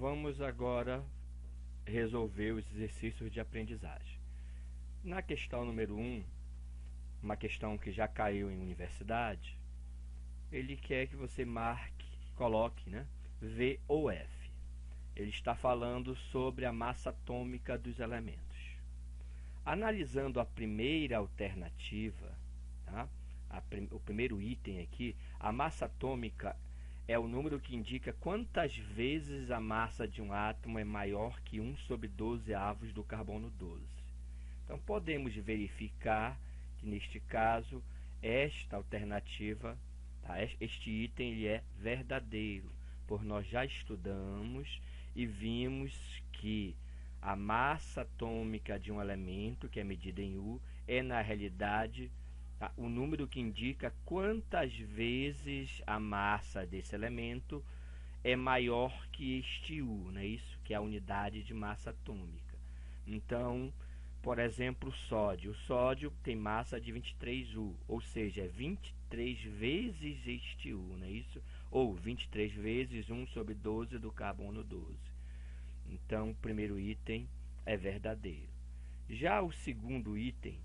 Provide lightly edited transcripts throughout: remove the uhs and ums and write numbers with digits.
vamos agora resolver os exercícios de aprendizagem. Na questão número 1, uma questão que já caiu em universidade, ele quer que você coloque, né, V ou F. Ele está falando sobre a massa atômica dos elementos. Analisando a primeira alternativa, tá? O primeiro item aqui, a massa atômica é o número que indica quantas vezes a massa de um átomo é maior que 1/12 do carbono 12. Então, podemos verificar que, neste caso, esta alternativa, tá? Este item ele é verdadeiro, pois nós já estudamos e vimos que a massa atômica de um elemento, que é medida em U, é, na realidade, o número que indica quantas vezes a massa desse elemento é maior que este U, né? Isso que é a unidade de massa atômica. Então, por exemplo, o sódio tem massa de 23U, ou seja, é 23 vezes este U, né? Isso, ou 23 vezes 1/12 do carbono 12. Então, o primeiro item é verdadeiro. Já o segundo item,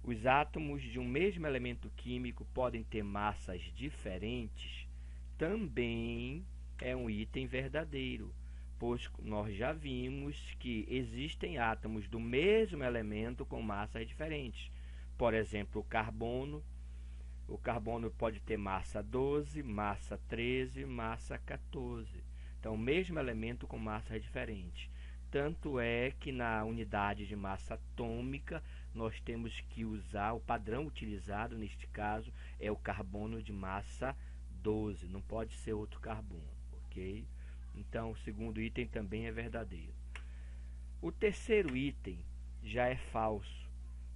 os átomos de um mesmo elemento químico podem ter massas diferentes, também é um item verdadeiro, pois nós já vimos que existem átomos do mesmo elemento com massas diferentes. Por exemplo, o carbono pode ter massa 12, massa 13, massa 14. Então, o mesmo elemento com massas diferentes. Tanto é que na unidade de massa atômica nós temos que usar, o padrão utilizado neste caso é o carbono de massa 12, não pode ser outro carbono, ok? Então, o segundo item também é verdadeiro. O terceiro item já é falso,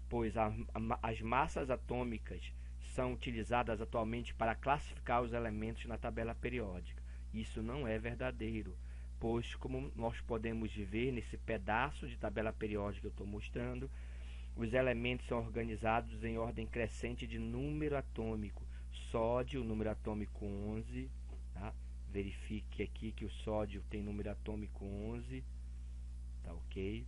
pois as massas atômicas são utilizadas atualmente para classificar os elementos na tabela periódica. Isso não é verdadeiro, pois, como nós podemos ver nesse pedaço de tabela periódica que eu estou mostrando, os elementos são organizados em ordem crescente de número atômico. Sódio, número atômico 11, tá? Verifique aqui que o sódio tem número atômico 11, tá ok?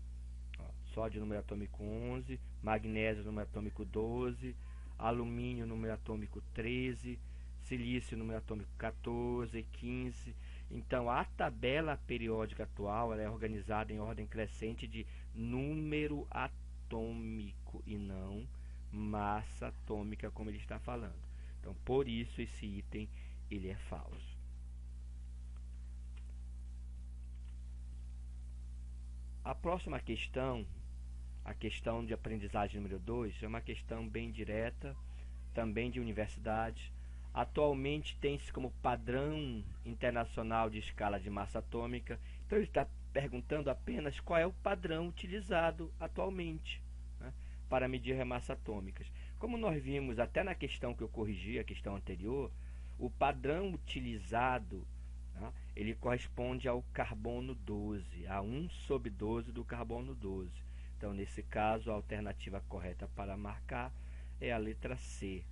Ó, sódio, número atômico 11, magnésio, número atômico 12, alumínio, número atômico 13, silício, número atômico 14, 15. Então, a tabela periódica atual ela é organizada em ordem crescente de número atômico e não massa atômica, como ele está falando. Então, por isso, esse item ele é falso. A próxima questão, a questão de aprendizagem número 2, é uma questão bem direta, também de universidade. Atualmente tem-se como padrão internacional de escala de massa atômica. Então ele está perguntando apenas qual é o padrão utilizado atualmente, né, para medir as massas atômicas. Como nós vimos até na questão que eu corrigi, a questão anterior, o padrão utilizado, né, ele corresponde ao carbono 12, a 1/12 do carbono 12. Então, nesse caso, a alternativa correta para marcar é a letra C.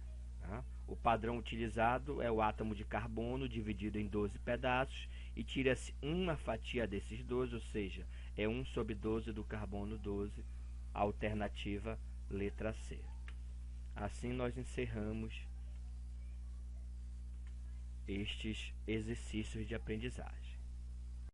O padrão utilizado é o átomo de carbono dividido em 12 pedaços e tira-se uma fatia desses 12, ou seja, é 1/12 do carbono 12, a alternativa letra C. Assim nós encerramos estes exercícios de aprendizagem.